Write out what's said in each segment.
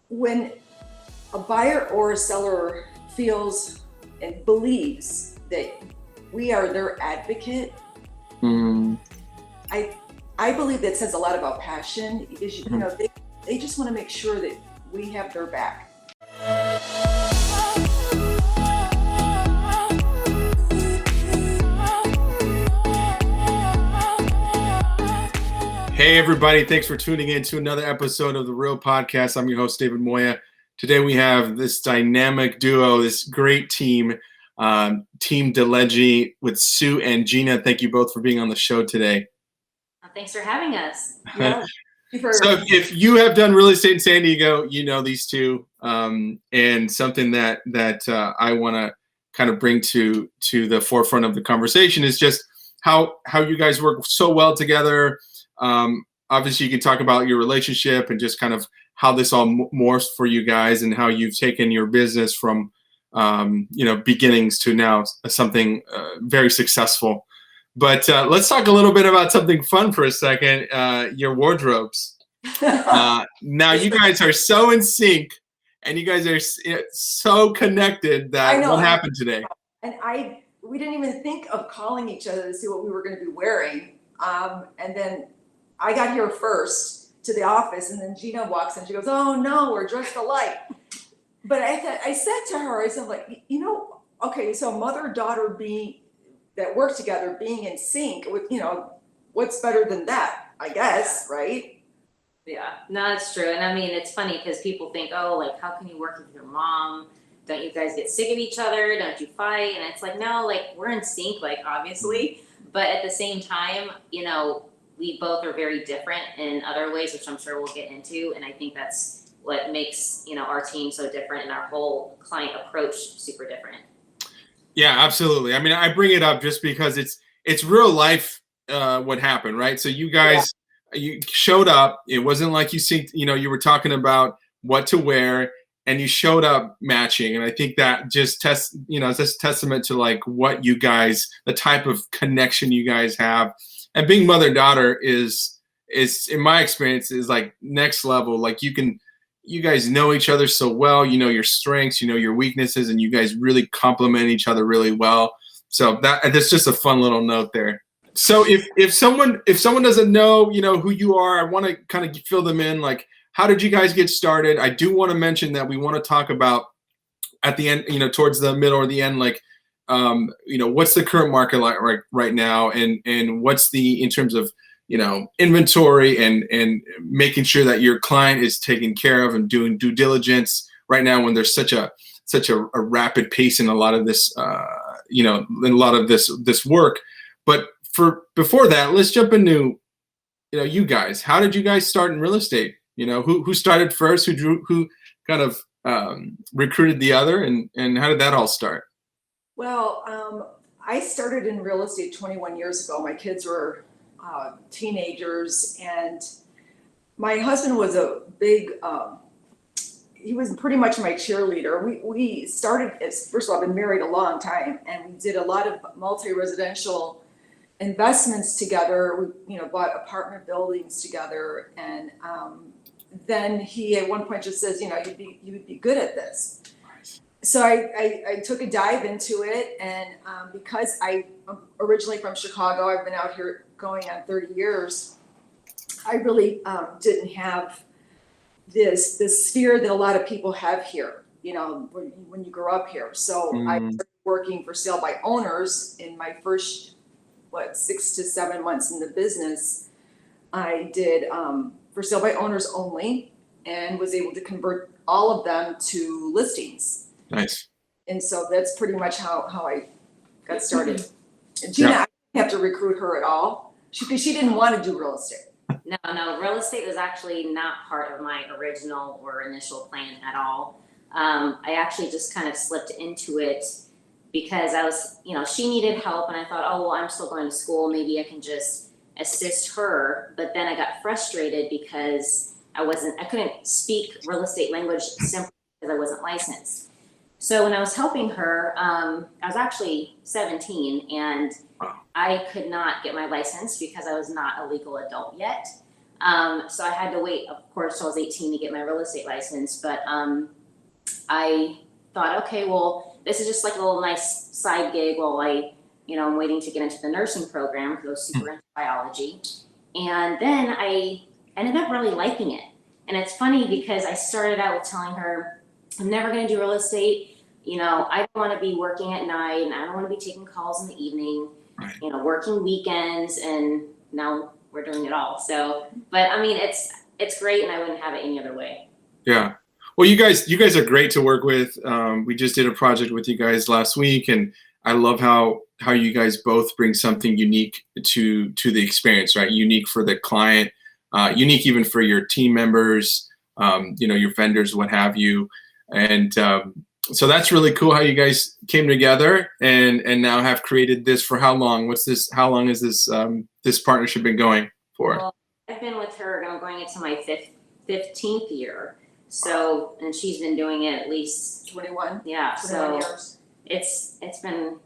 when a buyer or a seller feels and believes that we are their advocate, I believe that says a lot about passion, because you know they just want to make sure that we have their back. Hey everybody, thanks for tuning in to another episode of The Real Podcast. I'm your host, David Moya. Today we have this dynamic duo, this great team, Team Legge with Sue and Gina. Thank you both for being on the show today. Thanks for having us. Yeah. So if you have done real estate in San Diego, you know these two, and something that I want to kind of bring to the forefront of the conversation is just how you guys work so well together. Obviously you can talk about your relationship and just kind of how this all morphs for you guys and how you've taken your business from, beginnings to now something very successful. But let's talk a little bit about something fun for a second, your wardrobes. Now you guys are so in sync and you guys are so connected that what happened today? And we didn't even think of calling each other to see what we were going to be wearing. And then I got here first to the office, and then Gina walks in. She goes, "Oh no, we're dressed alike." But I said to her, I said, like, okay, so mother-daughter that work together, being in sync with, what's better than that? I guess, right? Yeah, no, it's true. And I mean, it's funny because people think, oh, like, how can you work with your mom? Don't you guys get sick of each other? Don't you fight? And it's like, no, like, we're in sync, like, obviously. But at the same time, we both are very different in other ways, which I'm sure we'll get into. And I think that's what makes, our team so different and our whole client approach super different. Yeah, absolutely. I mean, I bring it up just because it's real life what happened, right? So you guys, you showed up. It wasn't like you were talking about what to wear and you showed up matching. And I think that just it's a testament to like what you guys, the type of connection you guys have. And being mother-daughter is in my experience is like next level. Like you guys know each other so well, your strengths, your weaknesses, and you guys really complement each other really well. So that's just a fun little note there. So if someone doesn't know, who you are, I want to kind of fill them in. Like, how did you guys get started? I do want to mention that we want to talk about at the end, towards the middle or the end, like, what's the current market like right now, and what's in terms of, inventory and making sure that your client is taken care of and doing due diligence right now when there's such a rapid pace in a lot of this, in a lot of this work. But before that, let's jump into, you guys. How did you guys start in real estate? Who started first? Who kind of recruited the other, and how did that all start? Well, I started in real estate 21 years ago. My kids were teenagers, and my husband was a big, he was pretty much my cheerleader. We started, first of all, I've been married a long time, and we did a lot of multi-residential investments together. We, bought apartment buildings together, and then he at one point just says, you would be good at this. So I took a dive into it, and because I'm originally from Chicago, I've been out here going on 30 years. I really didn't have this sphere that a lot of people have here, when you grow up here. So I started working for sale by owners in my first 6 to 7 months in the business. I did for sale by owners only, and was able to convert all of them to listings. Nice. And so that's pretty much how I got started. And Gina, I didn't have to recruit her at all because she didn't want to do real estate. No, real estate was actually not part of my original or initial plan at all. I actually just kind of slipped into it because I was, she needed help, and I thought, oh, well, I'm still going to school. Maybe I can just assist her. But then I got frustrated because I couldn't speak real estate language simply because I wasn't licensed. So when I was helping her, I was actually 17, and I could not get my license because I was not a legal adult yet. So I had to wait, of course, till I was 18 to get my real estate license. But I thought, okay, well, this is just like a little nice side gig while I'm waiting to get into the nursing program because I was super into biology. And then I ended up really liking it. And it's funny because I started out with telling her, I'm never going to do real estate. I don't want to be working at night, and I don't want to be taking calls in the evening, working weekends, and now we're doing it all. So, but I mean, it's great, and I wouldn't have it any other way. Yeah. Well, you guys are great to work with. We just did a project with you guys last week, and I love how you guys both bring something unique to the experience, right? Unique for the client, unique even for your team members, your vendors, what have you. And so that's really cool how you guys came together and now have created this for how long? How long has this partnership been going for? Well, I've been with her, I'm going into my 15th year. So, and she's been doing it at least 21. Yeah. 21 So years. it's been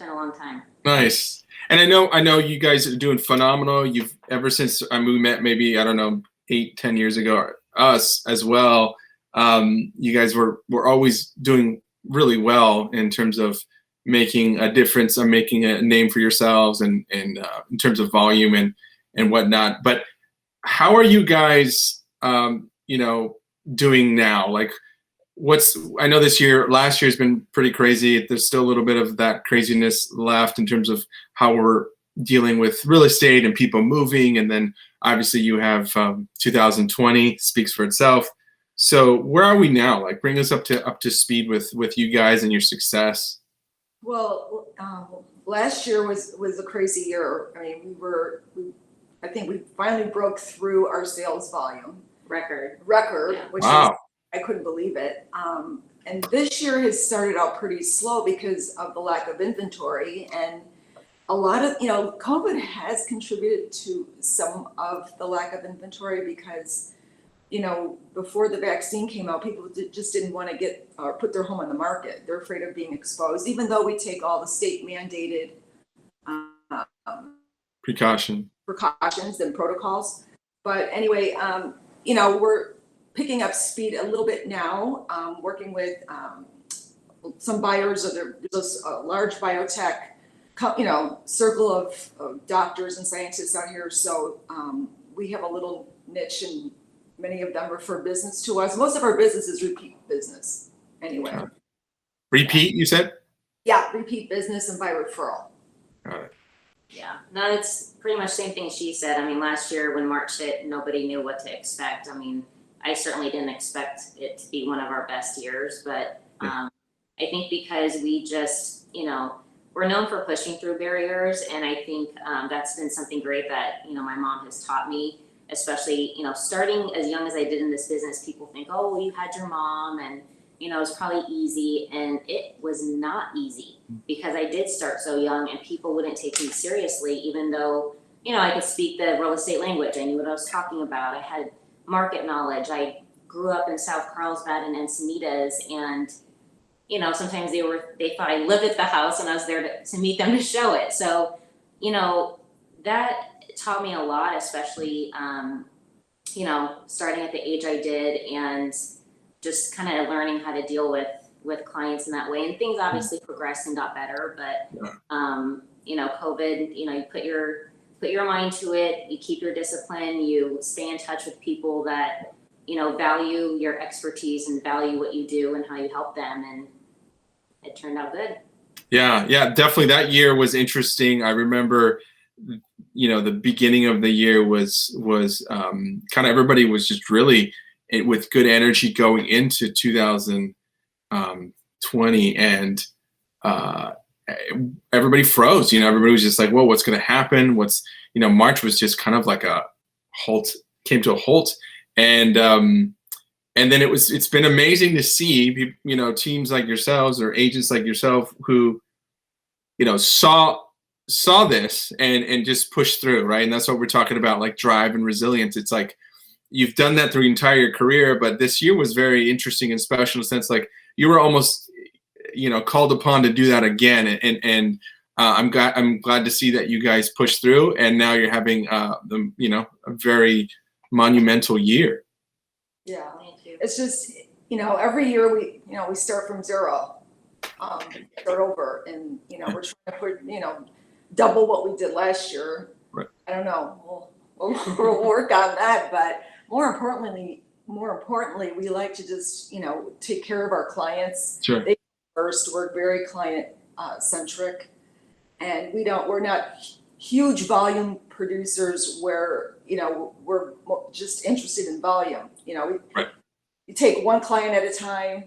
a long time. Nice. And I know you guys are doing phenomenal. You've ever since we met, maybe, I don't know, 8-10 years ago, us as well. You guys were always doing really well in terms of making a difference and making a name for yourselves and in terms of volume and whatnot. But how are you guys, doing now? Like, I know last year's been pretty crazy. There's still a little bit of that craziness left in terms of how we're dealing with real estate and people moving. And then obviously you have 2020 speaks for itself. So where are we now? Like, bring us up to speed with you guys and your success. Well, last year was a crazy year. I mean, I think we finally broke through our sales volume record, Yeah. which Wow. I couldn't believe it. And this year has started out pretty slow because of the lack of inventory, and a lot of, COVID has contributed to some of the lack of inventory because, before the vaccine came out, people just didn't want to get or put their home on the market. They're afraid of being exposed, even though we take all the state mandated precautions and protocols. But anyway, we're picking up speed a little bit now, working with some buyers of there's a large biotech, circle of doctors and scientists out here. So we have a little niche, and many of them refer business to us. Most of our business is repeat business anyway. Repeat, you said? Yeah, repeat business and by referral. Got it. Yeah, no, it's pretty much the same thing she said. I mean, last year when March hit, nobody knew what to expect. I mean, I certainly didn't expect it to be one of our best years, but I think because we just, we're known for pushing through barriers, and I think that's been something great that, my mom has taught me, especially, starting as young as I did in this business. People think, oh, well, you had your mom, and, it's probably easy, and it was not easy because I did start so young and people wouldn't take me seriously, even though, I could speak the real estate language. I knew what I was talking about. I had market knowledge. I grew up in South Carlsbad and Encinitas, and sometimes they thought I lived at the house and I was there to meet them to show it. So, that taught me a lot, especially starting at the age I did and just kind of learning how to deal with clients in that way. And things obviously progressed and got better, but COVID, you put your mind to it, you keep your discipline, you stay in touch with people that, value your expertise and value what you do and how you help them. And it turned out good. Yeah, definitely. That year was interesting. I remember, the beginning of the year was kind of, everybody was just really with good energy going into 2020, and everybody froze. Everybody was just like, "Whoa, what's going to happen?" March was just kind of like a halt, came to a halt, and then it's been amazing to see, teams like yourselves or agents like yourself who, saw this and just pushed through, right? And that's what we're talking about, like drive and resilience. It's like you've done that through your entire career, but this year was very interesting and special in the sense like you were almost, called upon to do that again. And I'm glad to see that you guys pushed through, and now you're having a very monumental year. Yeah, Thank you. it's just, every year we start from zero, start over, and, we're trying to put, double what we did last year. Right. I don't know, we'll work on that, but more importantly, we like to just, take care of our clients. Sure. They first, we're very client centric, and we're not huge volume producers where, we're just interested in volume. Right. You take one client at a time,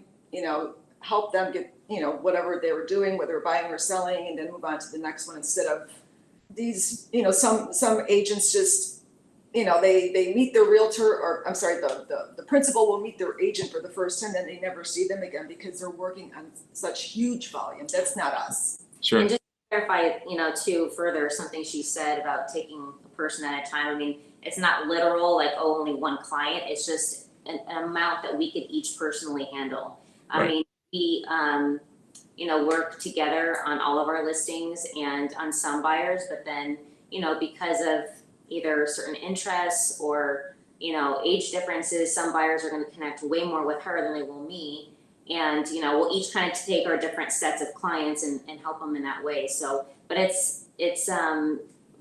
help them get, whatever they were doing, whether buying or selling, and then move on to the next one, instead of these, some agents just, they meet their realtor, or I'm sorry, the principal will meet their agent for the first time, then they never see them again because they're working on such huge volume. That's not us. Sure. And just to clarify, too, further, something she said about taking a person at a time. I mean, it's not literal, like, oh, only one client. It's just an amount that we could each personally handle. I mean, we, work together on all of our listings and on some buyers, but then, because of either certain interests or, age differences, some buyers are going to connect way more with her than they will me. And, we'll each kind of take our different sets of clients and help them in that way. So, but it's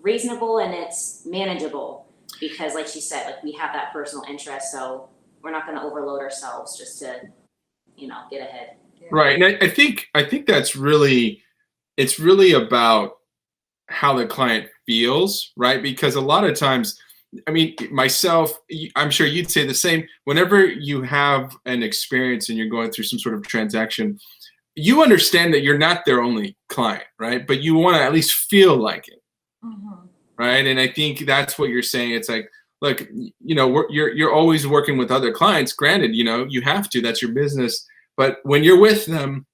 reasonable and it's manageable because, like she said, like, we have that personal interest. So we're not going to overload ourselves just to, get ahead. Yeah. Right. And I think that's really, it's really about how the client feels, right? Because a lot of times, I mean, myself, I'm sure you'd say the same. Whenever you have an experience and you're going through some sort of transaction, you understand that you're not their only client, right? But you want to at least feel like it, Mm-hmm. right? And I think that's what you're saying. It's like, look, you're always working with other clients. Granted, you have to. That's your business. But when you're with them,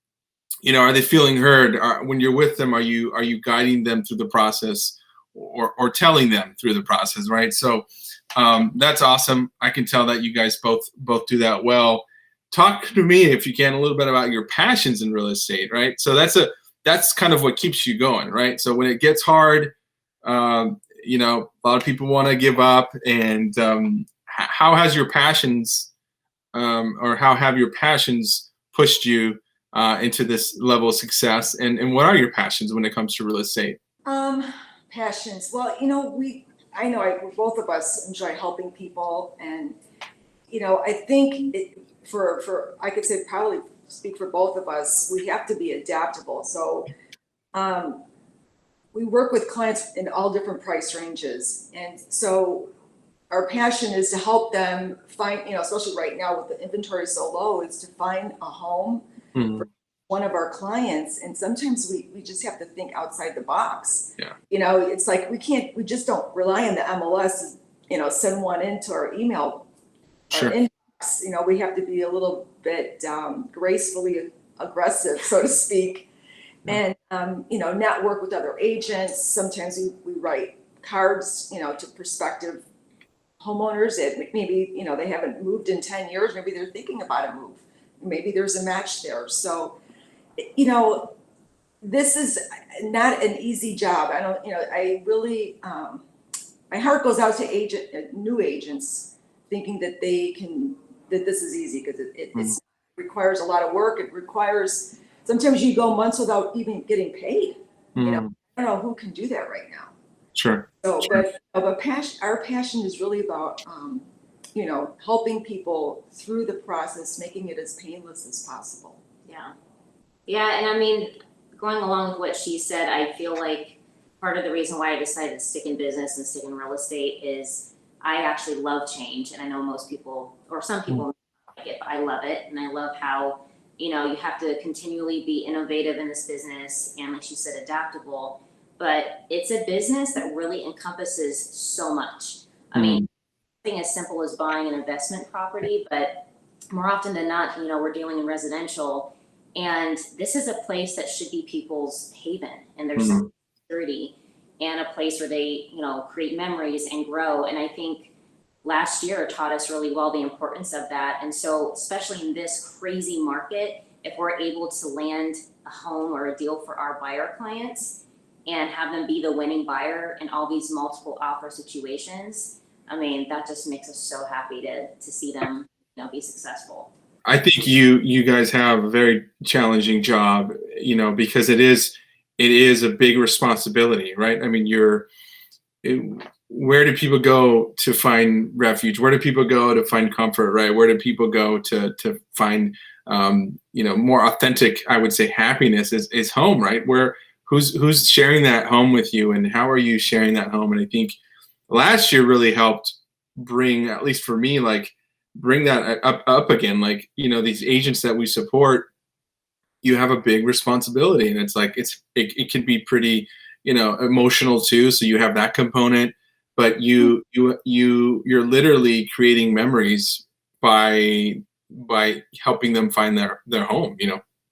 are they feeling heard? When you're with them, are you guiding them through the process, or telling them through the process, right? So that's awesome. I can tell that you guys both do that well. Talk to me, if you can, a little bit about your passions in real estate, right? So that's kind of what keeps you going, right? So when it gets hard, a lot of people want to give up, and how has your passions, or how have your passions pushed you into this level of success, and what are your passions when it comes to real estate? Passions. Well, both of us enjoy helping people, and I think I could say, probably speak for both of us, we have to be adaptable. So we work with clients in all different price ranges, and so our passion is to help them find, especially right now with the inventory so low, is to find a home for one of our clients. And sometimes we just have to think outside the box. Yeah. It's like we just don't rely on the MLS, send one into our email, Sure. our inbox. We have to be a little bit gracefully aggressive, so to speak. Yeah. And, network with other agents. Sometimes we write cards, to prospective homeowners that maybe, they haven't moved in 10 years. Maybe they're thinking about a move. Maybe there's a match there. So, this is not an easy job. I don't, I really, my heart goes out to new agents thinking that that this is easy, because it requires a lot of work. It requires, sometimes you go months without even getting paid. I don't know who can do that right now. Sure. So, Sure. but our passion is really about, helping people through the process, making it as painless as possible. Yeah. Yeah, and I mean, going along with what she said, I feel like part of the reason why I decided to stick in business and stick in real estate is I actually love change. And I know most people, or some people don't like it, but I love it. And I love how, you have to continually be innovative in this business and, like she said, adaptable. But it's a business that really encompasses so much. I mean, something as simple as buying an investment property, but more often than not, we're dealing in residential. And this is a place that should be people's haven, and there's some security and a place where they, create memories and grow. And I think last year taught us really well the importance of that. And so, especially in this crazy market, if we're able to land a home or a deal for our buyer clients and have them be the winning buyer in all these multiple offer situations, I mean, that just makes us so happy to see them, be successful. I think you guys have a very challenging job, because it is a big responsibility, right? I mean, where do people go to find refuge? Where do people go to find comfort, right? Where do people go to find more authentic, I would say, happiness is home, right? Who's sharing that home with you, and how are you sharing that home? And I think last year really helped bring, at least for me, like bring that up again. Like, these agents that we support, you have a big responsibility, and it's like it can be pretty emotional too. So you have that component, but you're literally creating memories by helping them find their home.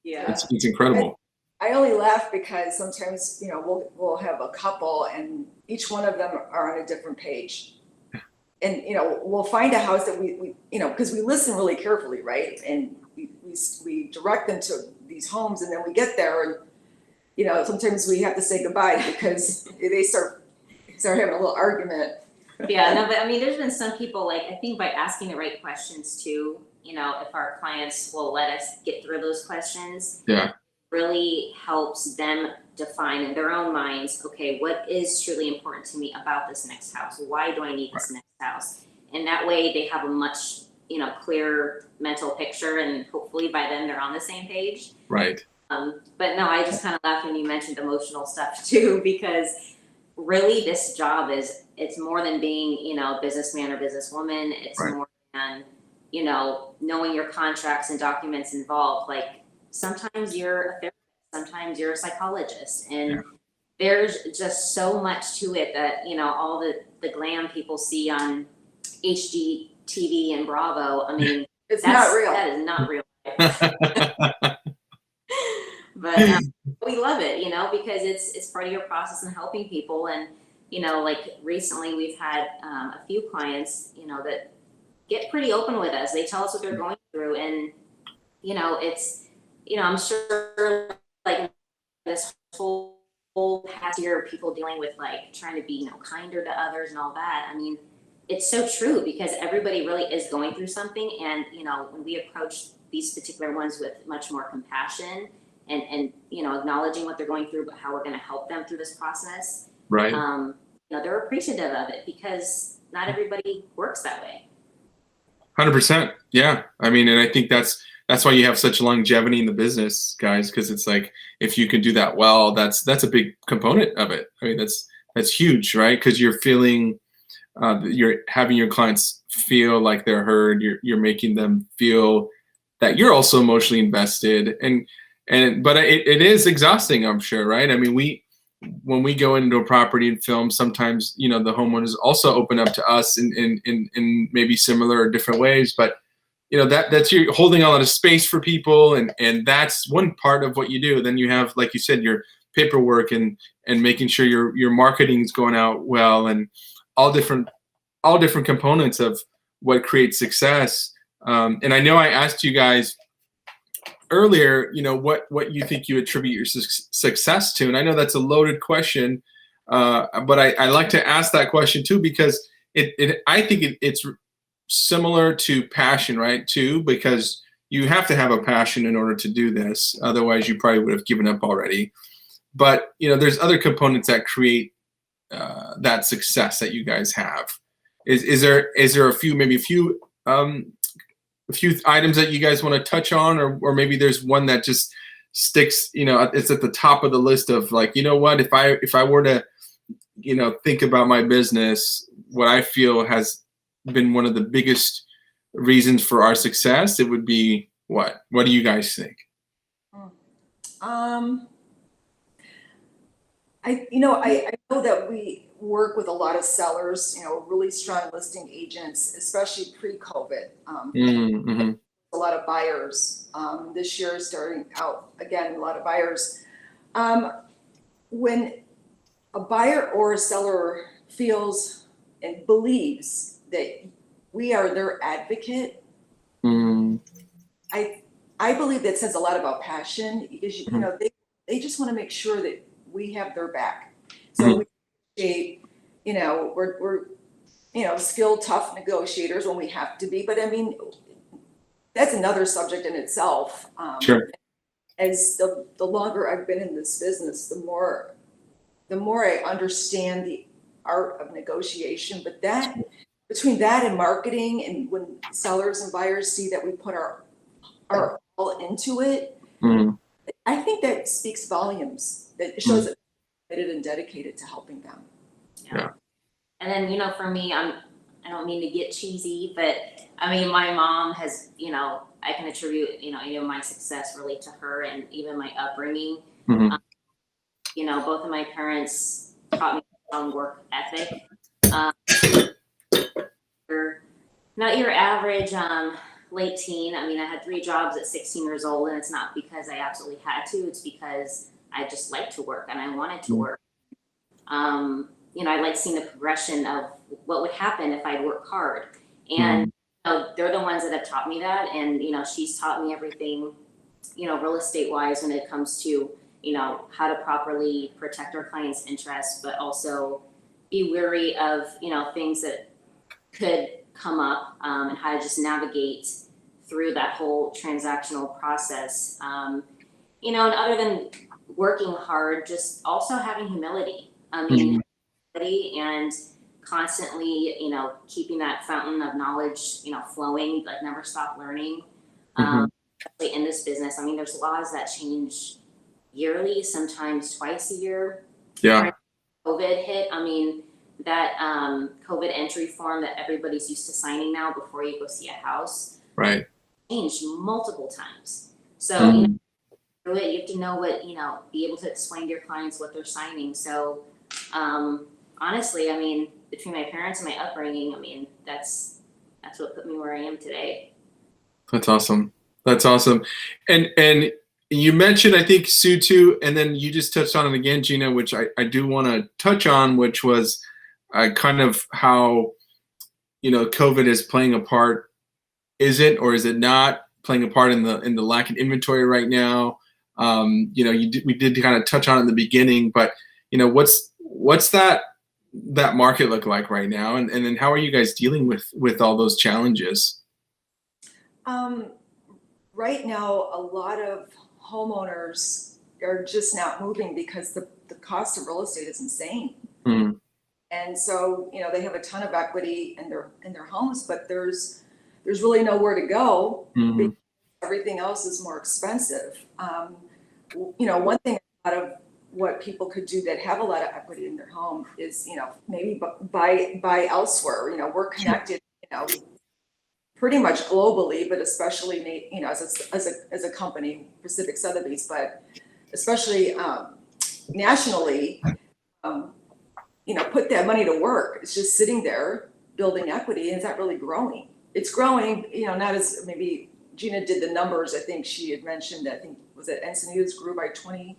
Yeah. It's incredible. I only laugh because sometimes, we'll have a couple and each one of them are on a different page. And, we'll find a house that we because we listen really carefully, right? And we direct them to these homes, and then we get there and, sometimes we have to say goodbye because they start having a little argument. Yeah, no, but I mean, there's been some people, like, I think by asking the right questions too, if our clients will let us get through those questions. Yeah. Really helps them define in their own minds, okay, what is truly important to me about this next house? Why do I need this next house? And that way they have a much, clearer mental picture, and hopefully by then they're on the same page. Right. But no, I just kind of laughed when you mentioned emotional stuff too, because really this job it's more than being, businessman or businesswoman. It's right. More than, knowing your contracts and documents involved. Like, sometimes you're a therapist, sometimes you're a psychologist, and there's just so much to it that, all the glam people see on HGTV and Bravo. I mean, it's not real. That is not real. But we love it, because it's part of your process in helping people. And, like recently we've had a few clients, that get pretty open with us. They tell us what they're going through, and, it's, I'm sure like this whole past year, people dealing with like trying to be, kinder to others and all that. I mean, it's so true, because everybody really is going through something. And, when we approach these particular ones with much more compassion and acknowledging what they're going through, but how we're going to help them through this process. Right. They're appreciative of it, because not everybody works that way. 100%. Yeah. I mean, and I think that's why you have such longevity in the business, guys, because it's like, if you can do that well, that's a big component of it. I mean, that's huge, right? Because you're feeling, you're having your clients feel like they're heard. You're making them feel that you're also emotionally invested, but it is exhausting, I'm sure, right? I mean, when we go into a property and film, sometimes the homeowners also open up to us in maybe similar or different ways, but that's you're holding a lot of space for people, and that's one part of what you do. Then you have, like you said, your paperwork and making sure your marketing is going out well, and all different components of what creates success. And I know I asked you guys earlier, what you think you attribute your success to, and I know that's a loaded question, but I like to ask that question too, because I think it's similar to passion, right? Too, because you have to have a passion in order to do this. Otherwise, you probably would have given up already. But there's other components that create that success that you guys have. Is there a few items that you guys want to touch on, or maybe there's one that just sticks? It's at the top of the list of like, what, if I were to think about my business, what I feel has been one of the biggest reasons for our success, it would be what? What do you guys think? I know that we work with a lot of sellers, really strong listing agents, especially pre-COVID. Mm-hmm. A lot of buyers. This year starting out again, a lot of buyers. When a buyer or a seller feels and believes that we are their advocate, I believe that says a lot about passion, because they just want to make sure that we have their back. So we appreciate, we're skilled, tough negotiators when we have to be. But I mean, that's another subject in itself. Sure. As the longer I've been in this business, the more I understand the art of negotiation. But that, between that and marketing, and when sellers and buyers see that we put our all into it, Mm. I think that speaks volumes. That shows that we're committed and dedicated to helping them. Yeah. And then, for me, I don't mean to get cheesy, but I mean, my mom has, I can attribute, any of my success really to her, and even my upbringing. Mhm. Both of my parents taught me on work ethic. Not your average late teen. I mean, I had 3 jobs at 16 years old, and it's not because I absolutely had to. It's because I just liked to work and I wanted to work. I like seeing the progression of what would happen if I'd work hard. And they're the ones that have taught me that. And, she's taught me everything, real estate wise, when it comes to, how to properly protect our clients' interests, but also be wary of, things that could come up, and how to just navigate through that whole transactional process. And other than working hard, just also having humility. I mean, and constantly, keeping that fountain of knowledge, flowing, like never stop learning. In this business, I mean, there's laws that change yearly, sometimes twice a year. Yeah. COVID hit. I mean, that COVID entry form that everybody's used to signing now before you go see a house, Right. changed multiple times. So, you have to know what, be able to explain to your clients what they're signing. So, honestly, I mean, between my parents and my upbringing, I mean, that's what put me where I am today. That's awesome. That's awesome. And you mentioned, I think, Sue too, and then you just touched on it again, Gina, which I do want to touch on, which was kind of how, COVID is playing a part. Is it, or is it not playing a part in the lack of inventory right now? We did kind of touch on it in the beginning, but what's that market look like right now, and then how are you guys dealing with all those challenges? Right now, a lot of homeowners are just not moving because the cost of real estate is insane. And so, they have a ton of equity in their homes, but there's really nowhere to go because everything else is more expensive. One thing out of what people could do that have a lot of equity in their home is, maybe buy elsewhere. We're connected, pretty much globally, but especially, as a company, Pacific Sotheby's, but especially nationally, put that money to work. It's just sitting there building equity, and it's not really growing. It's growing, not as maybe Gina did the numbers. I think she had mentioned, I think, was it Encinitas grew by 20%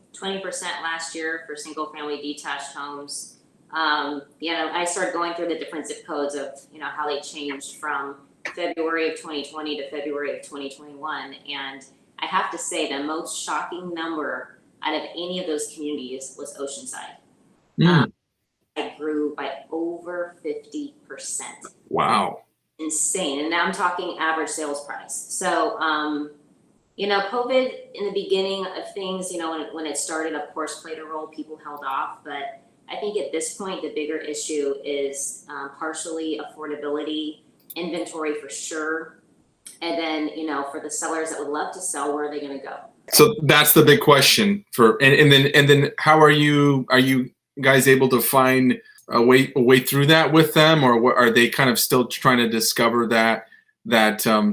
last year for single family detached homes. I started going through the different zip codes of, how they changed from February of 2020 to February of 2021. And I have to say the most shocking number out of any of those communities was Oceanside. It grew by over 50%. Wow. Insane. And now I'm talking average sales price. So, COVID in the beginning of things, when it started, of course, played a role, people held off. But I think at this point, the bigger issue is partially affordability, inventory for sure. And then, for the sellers that would love to sell, where are they going to go? So that's the big question and then how are you guys able to find a way through that with them, or what, are they kind of still trying to discover that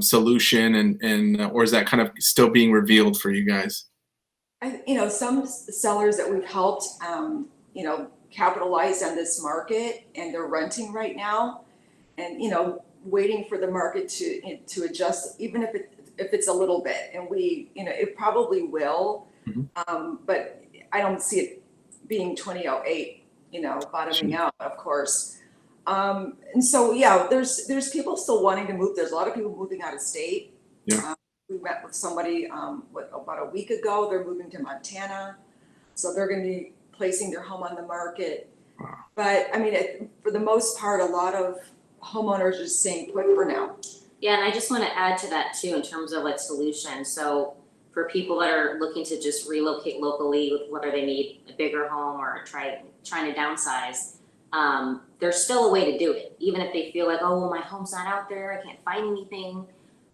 solution, and or is that kind of still being revealed for you guys? Some sellers that we've helped, capitalize on this market, and they're renting right now, and waiting for the market to adjust, even if it's a little bit, and it probably will, but I don't see it being 2008, bottoming out, of course. And so, yeah, there's people still wanting to move. There's a lot of people moving out of state. Yeah. We met with somebody about a week ago. They're moving to Montana, so they're going to be placing their home on the market. Wow. But I mean, for the most part, a lot of homeowners are staying put for now. Yeah, and I just want to add to that too in terms of like solutions. So for people that are looking to just relocate locally, whether they need a bigger home or trying to downsize, there's still a way to do it. Even if they feel like, oh, well, my home's not out there, I can't find anything.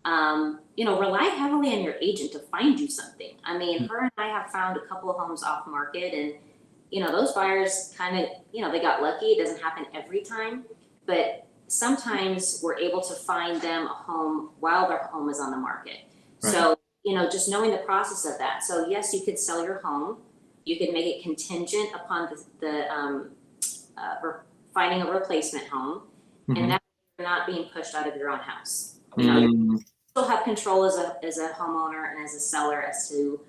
Rely heavily on your agent to find you something. I mean, her and I have found a couple of homes off market, and those buyers kind of, they got lucky. It doesn't happen every time, but sometimes we're able to find them a home while their home is on the market. Right. So, just knowing the process of that. So yes, you could sell your home. You could make it contingent upon finding a replacement home, and that you're not being pushed out of your own house. You still have control as a homeowner and as a seller as to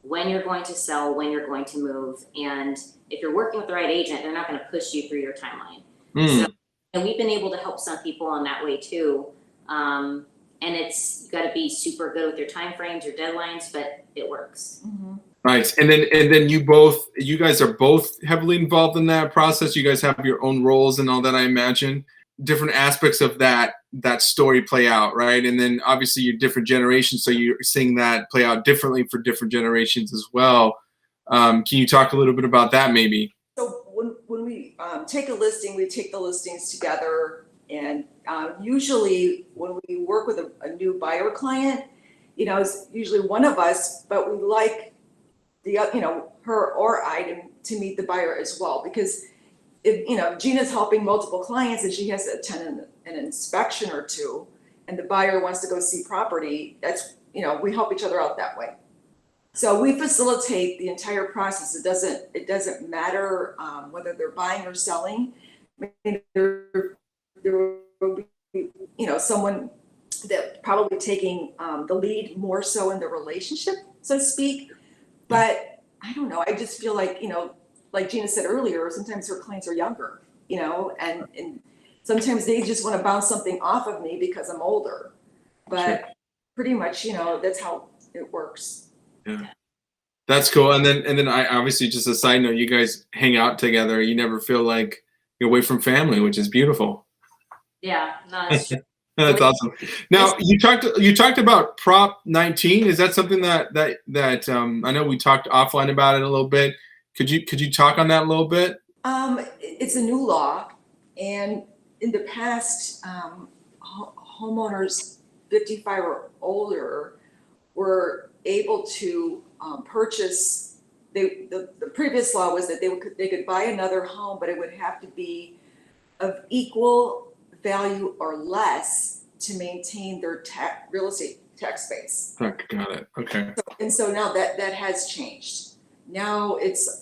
when you're going to sell, when you're going to move, and if you're working with the right agent, they're not going to push you through your timeline. So, and we've been able to help some people in that way too. And you got to be super good with your time frames, your deadlines, but it works. Nice. And then you guys are both heavily involved in that process. You guys have your own roles and all that, I imagine. Different aspects of that story play out, right? And then obviously you're different generations, so you're seeing that play out differently for different generations as well. Can you talk a little bit about that maybe? So when we take a listing, we take the listings together, and usually when we work with a new buyer client, it's usually one of us, but we like her or I to meet the buyer as well, because if Gina's helping multiple clients and she has to attend an inspection or two, and the buyer wants to go see property, that's we help each other out that way. So we facilitate the entire process. It doesn't matter whether they're buying or selling. I mean, there will be someone that probably taking the lead more so in the relationship, so to speak. But I don't know. I just feel like like Gina said earlier, sometimes her clients are younger, and sometimes they just want to bounce something off of me because I'm older. But pretty much, that's how it works. Yeah, that's cool. And then I obviously, just a side note, you guys hang out together. You never feel like you're away from family, which is beautiful. Yeah, no, that's true. That's awesome. Now you talked about Prop 19. Is that something that I know we talked offline about it a little bit. Could you talk on that a little bit? It's a new law, and in the past, homeowners 55 or older were able to purchase. The previous law was that they could buy another home, but it would have to be of equal value or less to maintain their real estate tax base. Got it. Okay. So now that has changed. Now it's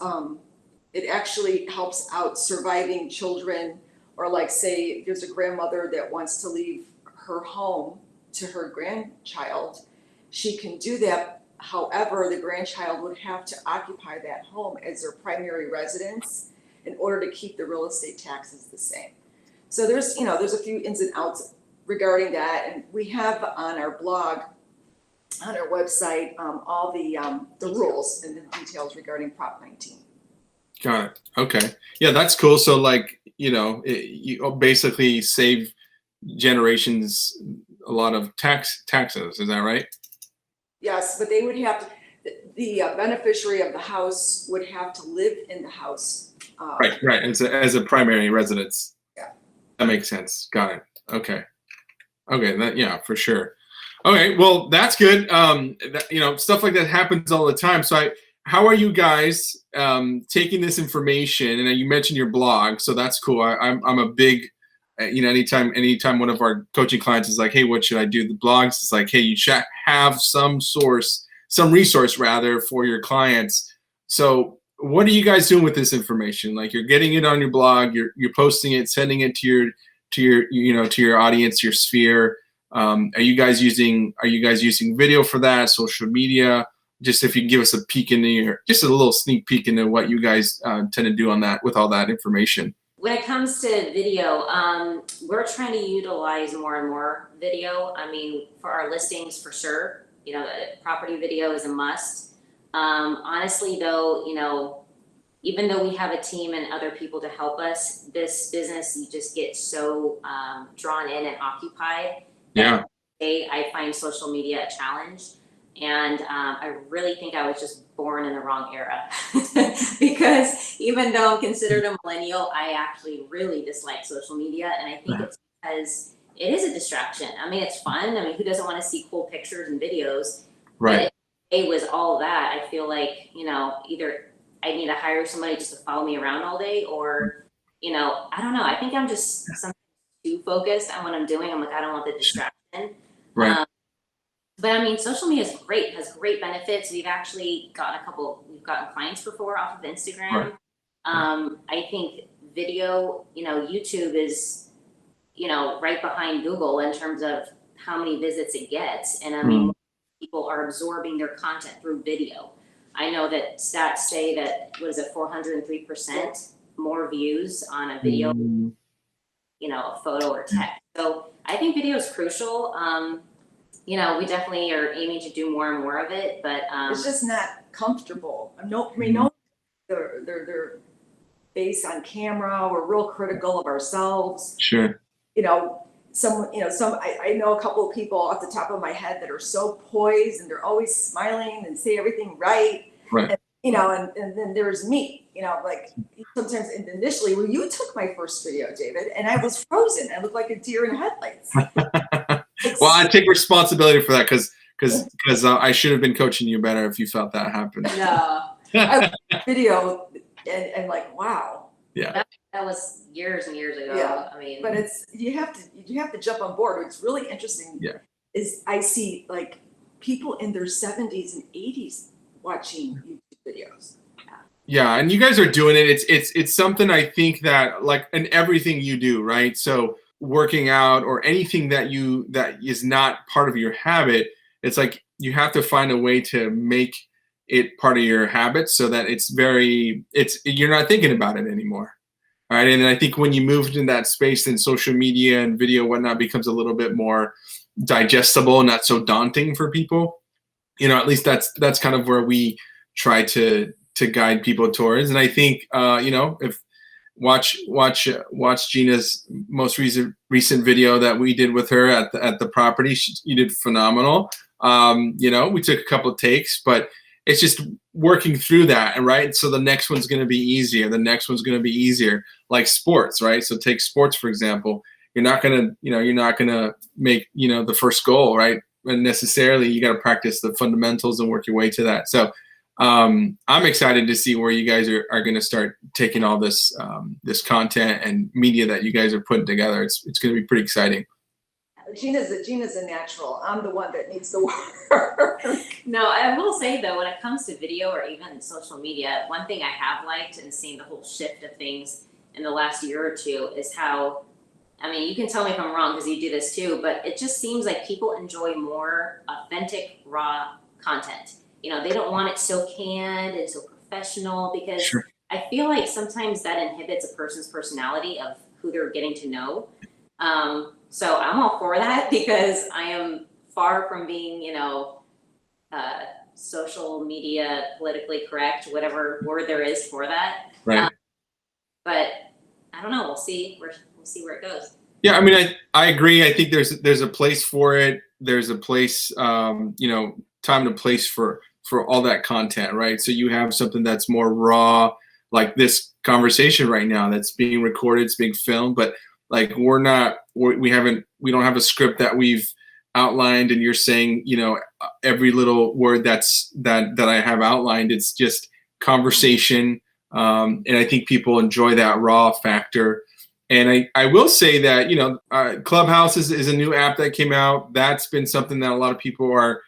it actually helps out surviving children, or like say there's a grandmother that wants to leave her home to her grandchild, she can do that. However, the grandchild would have to occupy that home as their primary residence in order to keep the real estate taxes the same. So there's a few ins and outs regarding that, and we have on our blog, on our website, all the rules and the details regarding Prop 19. Got it. Okay. Yeah, that's cool. So like, you basically save generations a lot of taxes. Is that right? Yes, but they would have to, the beneficiary of the house would have to live in the house. Right. As a primary residence. Yeah. That makes sense. Got it. Okay. For sure. Okay. Well, that's good. Stuff like that happens all the time. So how are you guys taking this information? And you mentioned your blog, so that's cool. I'm a big, anytime one of our coaching clients is like, hey, what should I do? The blogs, it's like, hey, you should have some resource rather for your clients. So what are you guys doing with this information? Like, you're getting it on your blog, you're posting it, sending it to your audience, your sphere. Are you guys using video for that, social media? Just if you can give us just a little sneak peek into what you guys tend to do on that with all that information. When it comes to video, we're trying to utilize more and more video. I mean, for our listings, for sure, property video is a must. Honestly though, even though we have a team and other people to help us, this business, you just get so drawn in and occupied. Yeah. I find social media a challenge. And I really think I was just born in the wrong era because even though I'm considered a millennial, I actually really dislike social media. And I think it's because it is a distraction. I mean, it's fun. I mean, who doesn't want to see cool pictures and videos? Right. But if it was all that, I feel like, you know, either I need to hire somebody just to follow me around all day, or, you know, I don't know. I think I'm just sometimes too focused on what I'm doing. I'm like, I don't want the distraction. Right. But I mean, social media is great, has great benefits. We've actually we've gotten clients before off of Instagram. Right. I think video, you know, YouTube is, you know, right behind Google in terms of how many visits it gets. And I mean, people are absorbing their content through video. I know that stats say that, 403% more views on a video, you know, a photo or text. So I think video is crucial. You know, we definitely are aiming to do more and more of it, but It's just not comfortable. They're based on camera. We're real critical of ourselves. Sure. You know, I know a couple of people off the top of my head that are so poised and they're always smiling and say everything right. Right. And, you know, and then there's me, you know, like sometimes initially, well, you took my first video, David, and I was frozen. I looked like a deer in headlights. Well, I take responsibility for that because I should have been coaching you better if you felt that happened. No, I watched the video and like, wow. Yeah. that was years and years ago. Yeah. I mean, But you have to jump on board. What's really interesting is I see like people in their 70s and 80s watching YouTube videos. Yeah, and you guys are doing it. It's something I think that, like, in everything you do, right? So working out or anything that is not part of your habit, it's like you have to find a way to make it part of your habit so that you're not thinking about it anymore. All right. And I think when you moved in that space, then social media and video, whatnot, becomes a little bit more digestible and not so daunting for people. You know, at least that's kind of where we try to guide people towards. And I think, you know, if watch Gina's most recent video that we did with her at the property. You did phenomenal. You know, we took a couple of takes, but it's just working through that, right? So the next one's going to be easier. The next one's going to be easier, like sports, right? So take sports, for example. You're not going to make, you know, the first goal, right? And necessarily you got to practice the fundamentals and work your way to that. So I'm excited to see where you guys are going to start taking all this this content and media that you guys are putting together. It's going to be pretty exciting. Gina's a natural. I'm the one that needs the work. no, I will say though, when it comes to video or even social media, one thing I have liked and seen the whole shift of things in the last year or two is how, I mean, you can tell me if I'm wrong because you do this too, but it just seems like people enjoy more authentic, raw content. You know, they don't want it so canned and so professional because Sure. I feel like sometimes that inhibits a person's personality of who they're getting to know. So I'm all for that because I am far from being, you know, social media politically correct, whatever word there is for that. Right. But I don't know. We'll see where it goes. Yeah, I mean, I agree. I think there's a place for it. There's a place, you know, time and place for all that content, right? So you have something that's more raw, like this conversation right now that's being recorded, it's being filmed, but like we don't have a script that we've outlined and you're saying, you know, every little word that I have outlined. It's just conversation. And I think people enjoy that raw factor. And I will say that, you know, Clubhouse is a new app that came out. That's been something that a lot of people are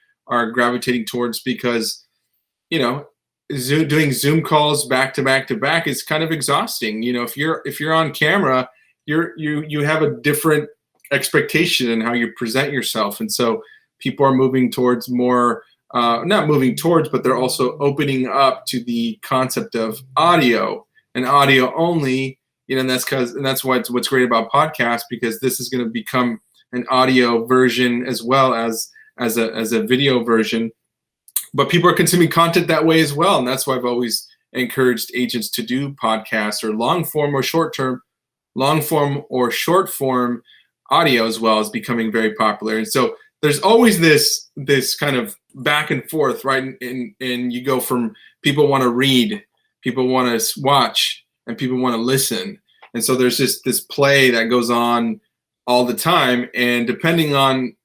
gravitating towards because, you know, doing Zoom calls back to back to back is kind of exhausting. You know, if you're on camera, you have a different expectation in how you present yourself. And so people are moving towards more, not moving towards, but they're also opening up to the concept of audio and audio only. You know, and that's what's great about podcasts, because this is going to become an audio version as well as a video version. But people are consuming content that way as well, and that's why I've always encouraged agents to do podcasts or long form or short form audio as well is becoming very popular. And so there's always this kind of back and forth, right? And you go from people want to read, people want to watch, and people want to listen. And so there's just this play that goes on all the time. And depending on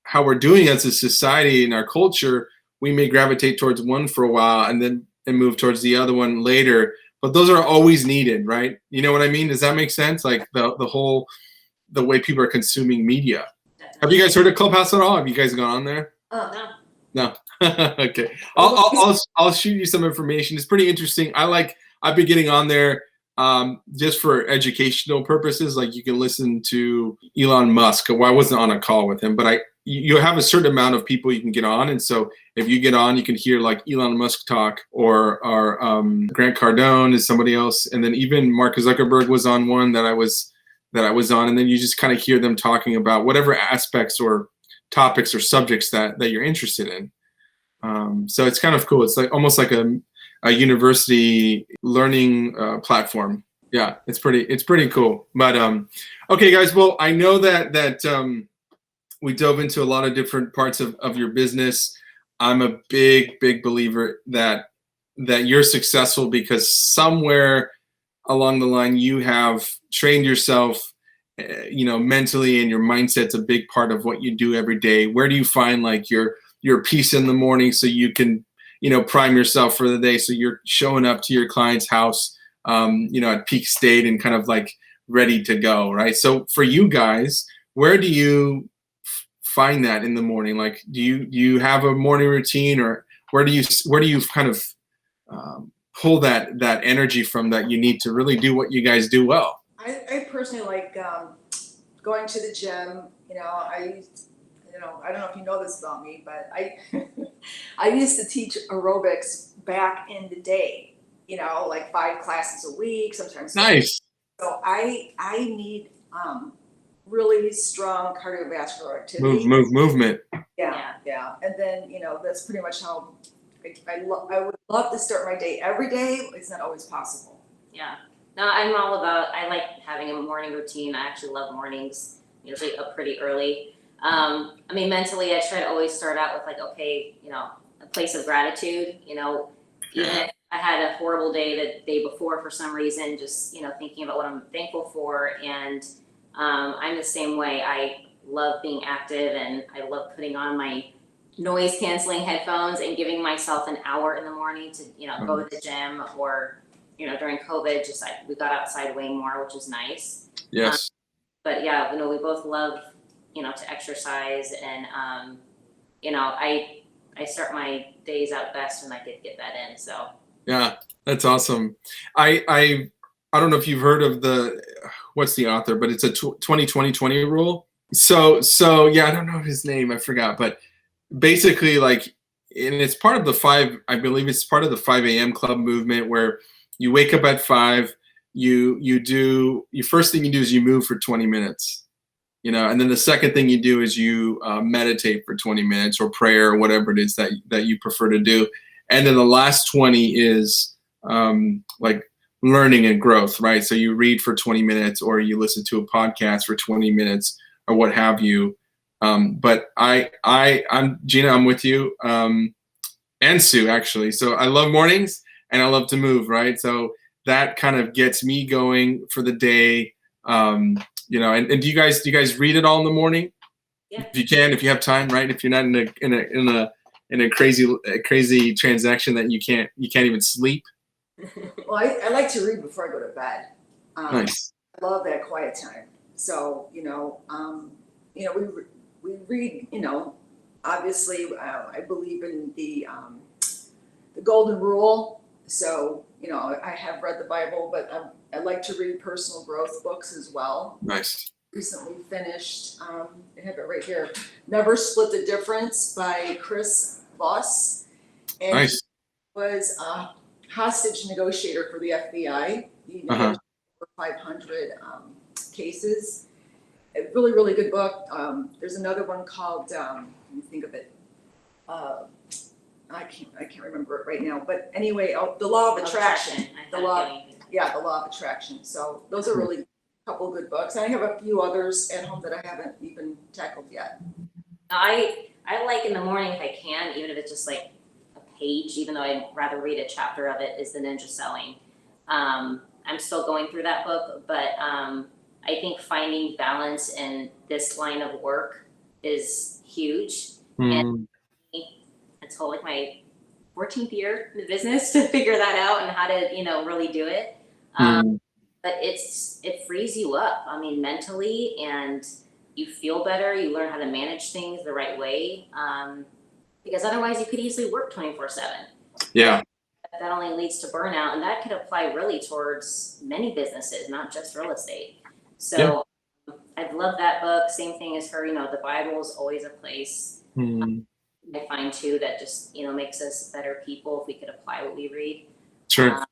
how we're doing as a society and our culture, we may gravitate towards one for a while and move towards the other one later. But those are always needed, right? You know what I mean? Does that make sense? Like the way people are consuming media. Have you guys heard of Clubhouse at all? Have you guys gone on there? No. No. Okay. I'll shoot you some information. It's pretty interesting. I've been getting on there just for educational purposes. Like you can listen to Elon Musk. Well, I wasn't on a call with him, but you have a certain amount of people you can get on. And so if you get on, you can hear like Elon Musk talk or Grant Cardone is somebody else. And then even Mark Zuckerberg was on one that I was on. And then you just kind of hear them talking about whatever aspects or topics or subjects that you're interested in. So it's kind of cool. It's like almost like a university learning platform. Yeah, it's pretty cool. But okay, guys. Well, I know that we dove into a lot of different parts of your business. I'm a big believer that you're successful because somewhere along the line you have trained yourself, mentally, and your mindset's a big part of what you do every day. Where do you find like your peace in the morning so you can, prime yourself for the day, so you're showing up to your client's house, at peak state and kind of like ready to go, right? So for you guys, where do you find that in the morning? Like, do you have a morning routine, or where do you kind of pull that energy from that you need to really do what you guys do well? I personally like going to the gym. I don't know if you know this about me, but I used to teach aerobics back in the day. Like 5 classes a week, sometimes. Nice. So I need really strong cardiovascular activity. Movement. Yeah. And then that's pretty much how I would love to start my day every day. It's not always possible. Yeah. No, I like having a morning routine. I actually love mornings, usually up pretty early. Mentally, I try to always start out with like, okay, a place of gratitude, even if I had a horrible day the day before for some reason, just, thinking about what I'm thankful for. And I'm the same way. I love being active, and I love putting on my noise canceling headphones and giving myself an hour in the morning to, go to the gym, or, during COVID, we got outside way more, which is nice. Yes. But yeah, we both love, to exercise, and, I start my days out best when I get that in. So. Yeah, that's awesome. I don't know if you've heard of what's the author, but it's a 20-20-20 rule. So yeah, I don't know his name. I forgot, but basically like, and it's part of the 5, I believe it's part of the 5 a.m. club movement, where you wake up at 5, your first thing you do is you move for 20 minutes, and then the second thing you do is you meditate for 20 minutes or prayer or whatever it is that you prefer to do. And then the last 20 is like learning and growth, right? So you read for 20 minutes, or you listen to a podcast for 20 minutes or what have you. But I'm Gina, I'm with you, and Sue actually. So I love mornings and I love to move, right? So that kind of gets me going for the day. And do you guys read it all in the morning? Yeah. If you have time, right? If you're not in a crazy transaction that you can't even sleep. Well, I like to read before I go to bed. Nice. I love that quiet time. So we read. Obviously, I believe in the golden rule. So I have read the Bible, but I like to read personal growth books as well. Nice. Recently finished. I have it right here. Never Split the Difference by Chris Voss. And nice. He was a hostage negotiator for the FBI. He negotiated over 500 cases. A really, really good book. There's another one called, let me think of it. I can't remember it right now, but anyway, the law of attraction. The law, yeah, the law of attraction. So those are really a couple of good books. I have a few others at home that I haven't even tackled yet. I like in the morning if I can, even if it's just like a page, even though I'd rather read a chapter of it, is the Ninja Selling. I'm still going through that book, but I think finding balance in this line of work is huge. And it's like my 14th year in the business to figure that out and how to, really do it. But it frees you up. I mean, mentally, and you feel better. You learn how to manage things the right way. Because otherwise you could easily work 24/7. Yeah. That only leads to burnout, and that could apply really towards many businesses, not just real estate. So I've loved that book. Same thing as her, the Bible is always a place. I find too that just, makes us better people if we could apply what we read. Sure.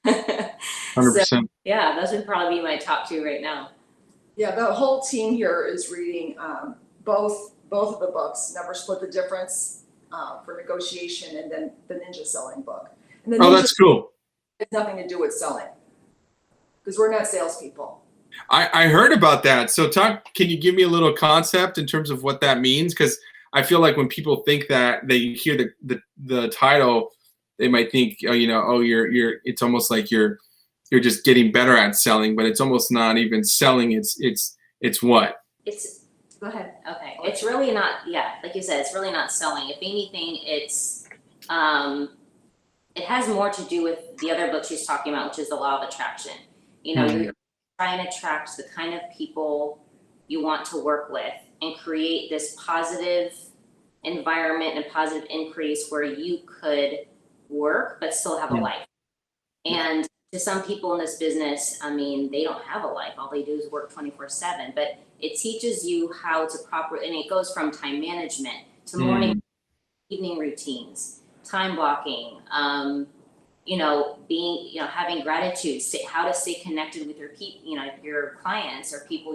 100%. So, yeah, those would probably be my top two right now. Yeah, the whole team here is reading both of the books, Never Split the Difference for negotiation, and then the Ninja Selling book. And the Ninja that's cool. has nothing to do with selling because we're not salespeople. I heard about that. So can you give me a little concept in terms of what that means? Because I feel like when people think that, they hear the title, they might think, you're it's almost like you're just getting better at selling, but it's almost not even selling. It's what? Go ahead. Okay. It's really not, like you said, it's really not selling. If anything, it's it has more to do with the other book she's talking about, which is the law of attraction. You're trying to attract the kind of people you want to work with and create this positive environment and positive increase where you could work but still have a life. And to some people in this business, I mean, they don't have a life. All they do is work 24/7. But it teaches you how to and it goes from time management to morning, evening routines, time blocking, being, having gratitude, how to stay connected with your your clients or people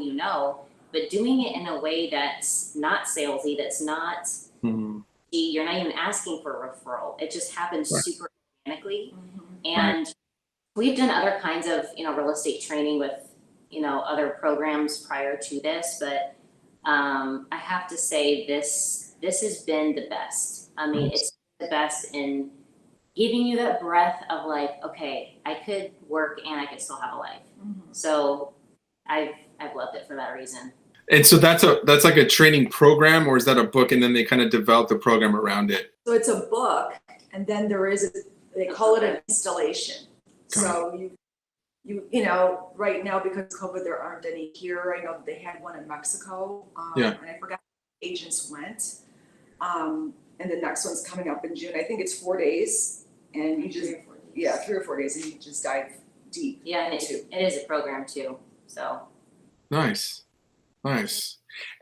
but doing it in a way that's not salesy, that's not, you're not even asking for a referral. It just happens super organically. And we've done other kinds of, real estate training with, other programs prior to this, but I have to say this has been the best. I mean, it's the best in giving you that breath of like, okay, I could work and I could still have a life. So I've loved it for that reason. And so that's like a training program, or is that a book and then they kind of develop the program around it? So it's a book, and then there is they call it an installation. So you right now because of COVID there aren't any here. I know they had one in Mexico, and I forgot the agents went. And the next one's coming up in June. I think it's 4 days, and you just 3 or 4 days, and you just dive deep. Yeah, and it is a program too. So nice.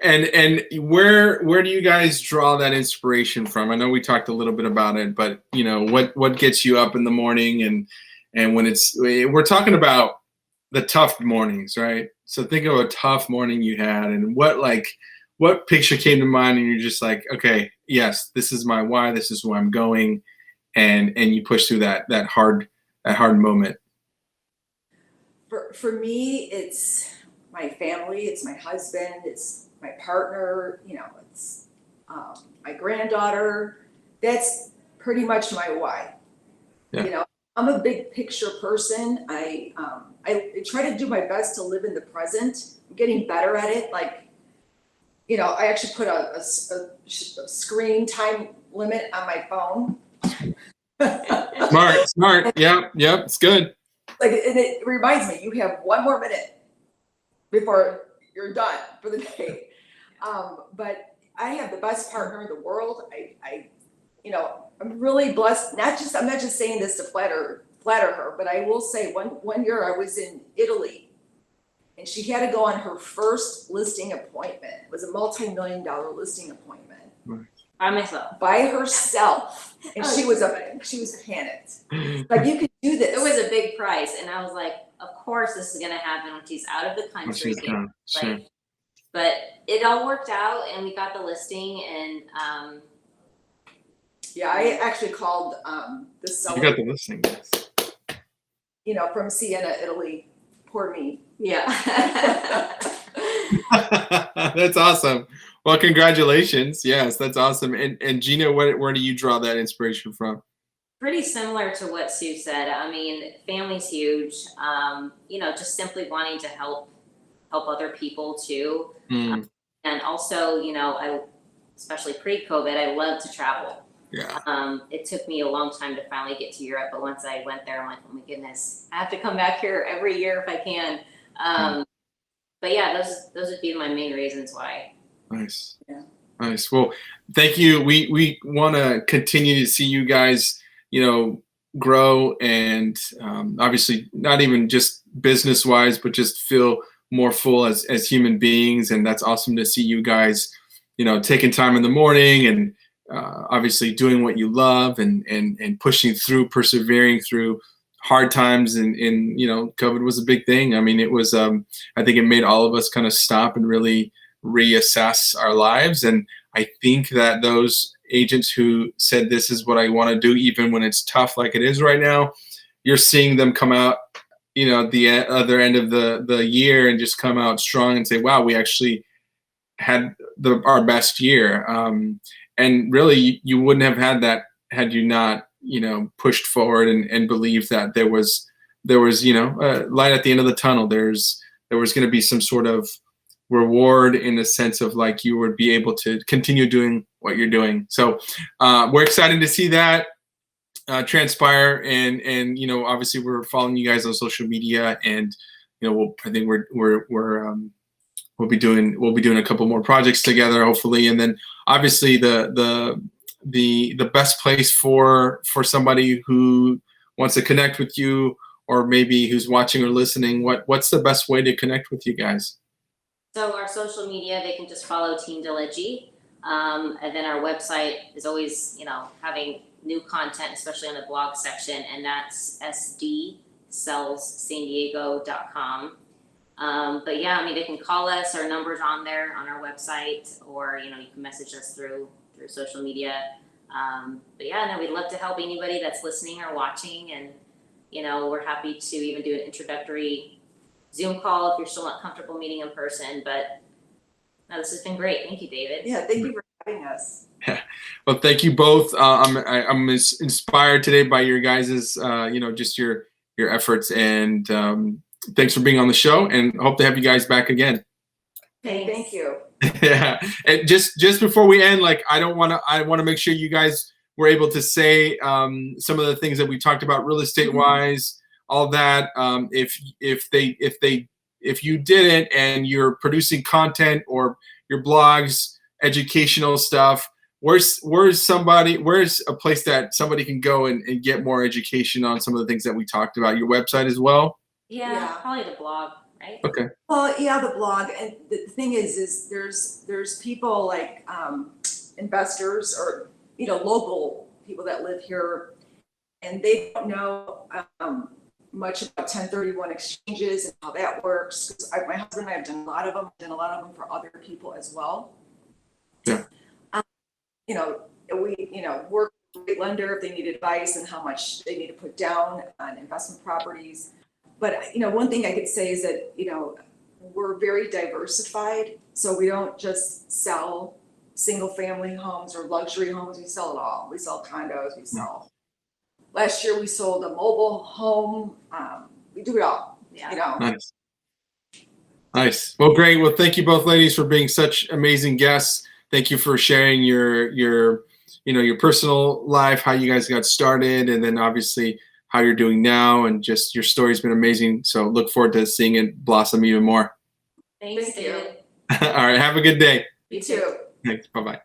And where do you guys draw that inspiration from? I know we talked a little bit about it, but what gets you up in the morning and when we're talking about the tough mornings, right? So think of a tough morning you had, and what picture came to mind, and you're just like, okay, yes, this is my why, this is where I'm going, and you push through that hard moment. For me, it's my family, it's my husband, it's my partner, it's my granddaughter. That's pretty much my why. I'm a big picture person. I try to do my best to live in the present. I'm getting better at it. Like, I actually put a screen time limit on my phone. Smart. Yep, it's good. And it reminds me, you have 1 more minute before you're done for the day. But I have the best partner in the world. I'm really blessed. I'm not just saying this to flatter her, but I will say one year I was in Italy, and she had to go on her first listing appointment. It was a multi-million-dollar listing appointment. By herself. And she was panicked. Like, you could do this. It was a big price, and I was like, of course this is gonna happen when she's out of the country. Sure. But it all worked out, and we got the listing, and Yeah, I actually called the You seller, got the listing. Yes. from Siena, Italy. Poor me. Yeah. That's awesome. Well, congratulations. Yes, that's awesome. And Gina, where do you draw that inspiration from? Pretty similar to what Sue said. I mean, family's huge. Just simply wanting to help other people too. Mm, And also, I, especially pre-COVID, I love to travel. yeah. It took me a long time to finally get to Europe, but once I went there, I'm like, oh my goodness, I have to come back here every year if I can. But yeah, those would be my main reasons why. Nice. Yeah. Nice. Well, thank you. We want to continue to see you guys, grow, and obviously not even just business wise, but just feel more full as human beings. And that's awesome to see you guys, taking time in the morning and obviously doing what you love and pushing through, persevering through hard times. And COVID was a big thing. I mean, it was, I think it made all of us kind of stop and really reassess our lives. And I think that those agents who said, this is what I want to do, even when it's tough like it is right now, you're seeing them come out, at the other end of the year and just come out strong and say, wow, we actually had our best year. And really, you wouldn't have had that had you not, pushed forward and believed that there was light at the end of the tunnel. There was going to be some sort of reward in the sense of like you would be able to continue doing what you're doing. So we're excited to see that transpire, and obviously we're following you guys on social media, and I think we'll be doing a couple more projects together, hopefully. And then obviously the best place for somebody who wants to connect with you, or maybe who's watching or listening, what's the best way to connect with you guys? So our social media, they can just follow Team Legge. And then our website is always, having new content, especially on the blog section, and that's sdsellssandiego.com. But yeah, I mean, they can call us. Our number's on there on our website, or you can message us through social media. But yeah, no, we'd love to help anybody that's listening or watching, and we're happy to even do an introductory Zoom call if you're still not comfortable meeting in person. But no, this has been great. Thank you, David. Yeah, thank you for having us. Well, thank you both. I'm inspired today by your guys's, just your efforts, and thanks for being on the show, and hope to have you guys back again. Hey, thank you. Yeah, and just before we end, like I want to make sure you guys were able to say some of the things that we talked about real estate wise, all that. If you didn't, and you're producing content or your blogs, educational stuff, where's a place that somebody can go and get more education on some of the things that we talked about? Your website as well? Yeah. Probably the blog, right? Okay. Well, yeah, the blog, and the thing is there's people like investors or local people that live here, and they don't know much about 1031 exchanges and how that works. 'Cause my husband and I have done a lot of them. For other people as well. Yeah. We work with a great lender if they need advice on how much they need to put down on investment properties. But one thing I could say is that we're very diversified, so we don't just sell single family homes or luxury homes. We sell it all. We sell condos. We sell. Last year we sold a mobile home. We do it all. Yeah. Nice. Well, great. Well, thank you both ladies for being such amazing guests. Thank you for sharing your personal life, how you guys got started, and then obviously how you're doing now, and just your story's been amazing. So look forward to seeing it blossom even more. Thanks, Thank you. David. All right. Have a good day. You too. Thanks. Bye-bye.